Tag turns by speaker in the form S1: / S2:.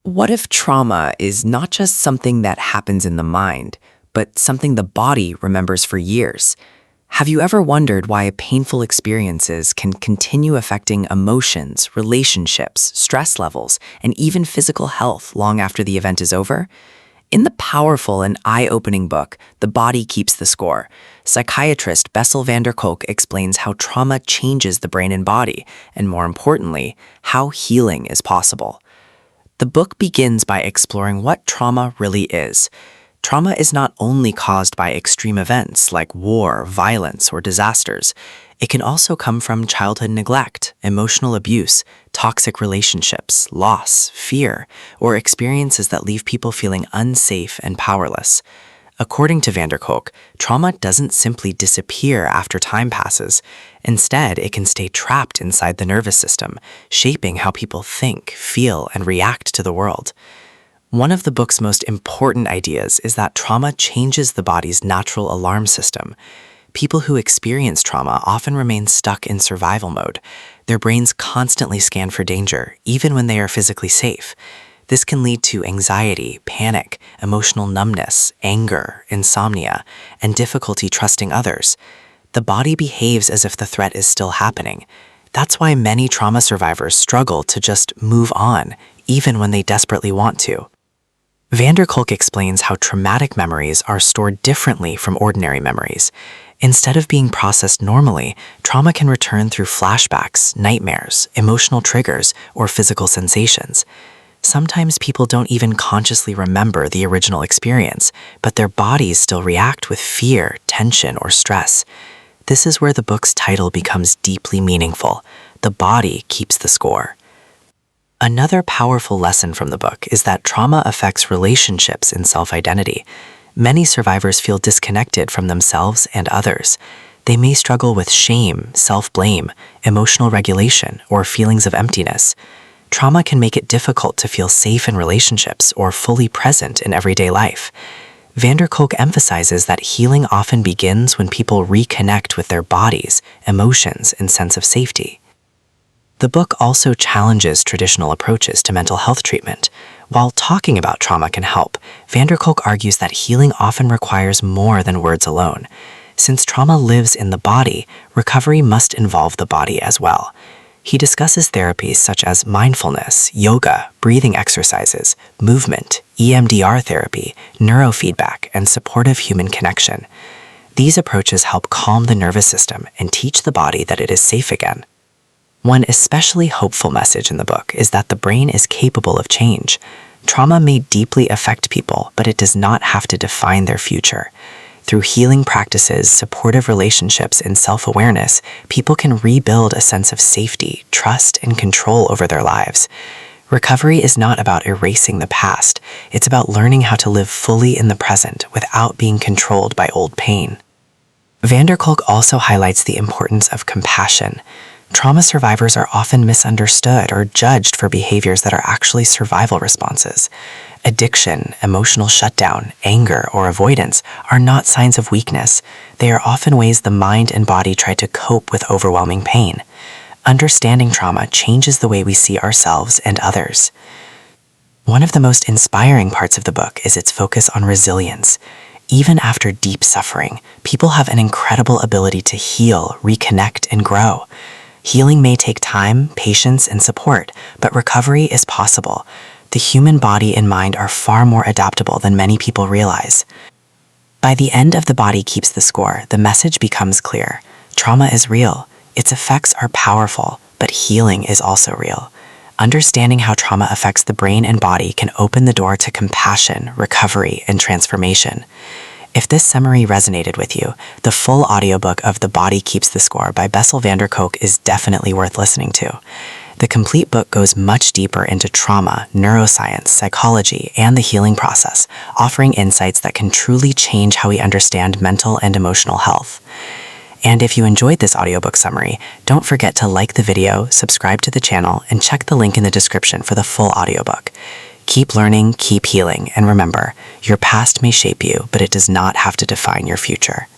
S1: What if trauma is not just something that happens in the mind, but something the body remembers for years? Have you ever wondered why painful experiences can continue affecting emotions, relationships, stress levels, and even physical health long after the event is over? In the powerful and eye-opening book, The Body Keeps the Score, psychiatrist Bessel Kolk explains how trauma changes the brain and body, and more importantly, how healing is possible. The book begins by exploring what trauma really is. Trauma is not only caused by extreme events like war, violence, or disasters. It can also come from childhood neglect, emotional abuse, toxic relationships, loss, fear, or experiences that leave people feeling unsafe and powerless. According to Kolk, trauma doesn't simply disappear after time passes. Instead, it can stay trapped inside the nervous system, shaping how people think, feel, and react to the world. One of the book's most important ideas is that trauma changes the body's natural alarm system. People who experience trauma often remain stuck in survival mode. Their brains constantly scan for danger, even when they are physically safe. This can lead to anxiety, panic, emotional numbness, anger, insomnia, and difficulty trusting others. The body behaves as if the threat is still happening. That's why many trauma survivors struggle to just move on, even when they desperately want to. Kolk explains how traumatic memories are stored differently from ordinary memories. Instead of being processed normally, trauma can return through flashbacks, nightmares, emotional triggers, or physical sensations. Sometimes people don't even consciously remember the original experience, but their bodies still react with fear, tension, or stress. This is where the book's title becomes deeply meaningful. The body keeps the score. Another powerful lesson from the book is that trauma affects relationships and self-identity. Many survivors feel disconnected from themselves and others. They may struggle with shame, self-blame, emotional regulation, or feelings of emptiness. Trauma can make it difficult to feel safe in relationships or fully present in everyday life. Kolk emphasizes that healing often begins when people reconnect with their bodies, emotions, and sense of safety. The book also challenges traditional approaches to mental health treatment. While talking about trauma can help, Kolk argues that healing often requires more than words alone. Since trauma lives in the body, recovery must involve the body as well. He discusses therapies such as mindfulness, yoga, breathing exercises, movement, EMDR therapy, neurofeedback, and supportive human connection. These approaches help calm the nervous system and teach the body that it is safe again. One especially hopeful message in the book is that the brain is capable of change. Trauma may deeply affect people, but it does not have to define their future. Through healing practices, supportive relationships, and self-awareness, people can rebuild a sense of safety, trust, and control over their lives. Recovery is not about erasing the past. It's about learning how to live fully in the present without being controlled by old pain. Kolk also highlights the importance of compassion. Trauma survivors are often misunderstood or judged for behaviors that are actually survival responses. Addiction, emotional shutdown, anger, or avoidance are not signs of weakness. They are often ways the mind and body try to cope with overwhelming pain. Understanding trauma changes the way we see ourselves and others. One of the most inspiring parts of the book is its focus on resilience. Even after deep suffering, people have an incredible ability to heal, reconnect, and grow. Healing may take time, patience, and support, but recovery is possible. The human body and mind are far more adaptable than many people realize. By the end of The Body Keeps the Score, the message becomes clear. Trauma is real. Its effects are powerful, but healing is also real. Understanding how trauma affects the brain and body can open the door to compassion, recovery, and transformation. If this summary resonated with you, the full audiobook of The Body Keeps the Score by Bessel Kolk is definitely worth listening to. The complete book goes much deeper into trauma, neuroscience, psychology, and the healing process, offering insights that can truly change how we understand mental and emotional health. And if you enjoyed this audiobook summary, don't forget to like the video, subscribe to the channel, and check the link in the description for the full audiobook. Keep learning, keep healing, and remember, your past may shape you, but it does not have to define your future.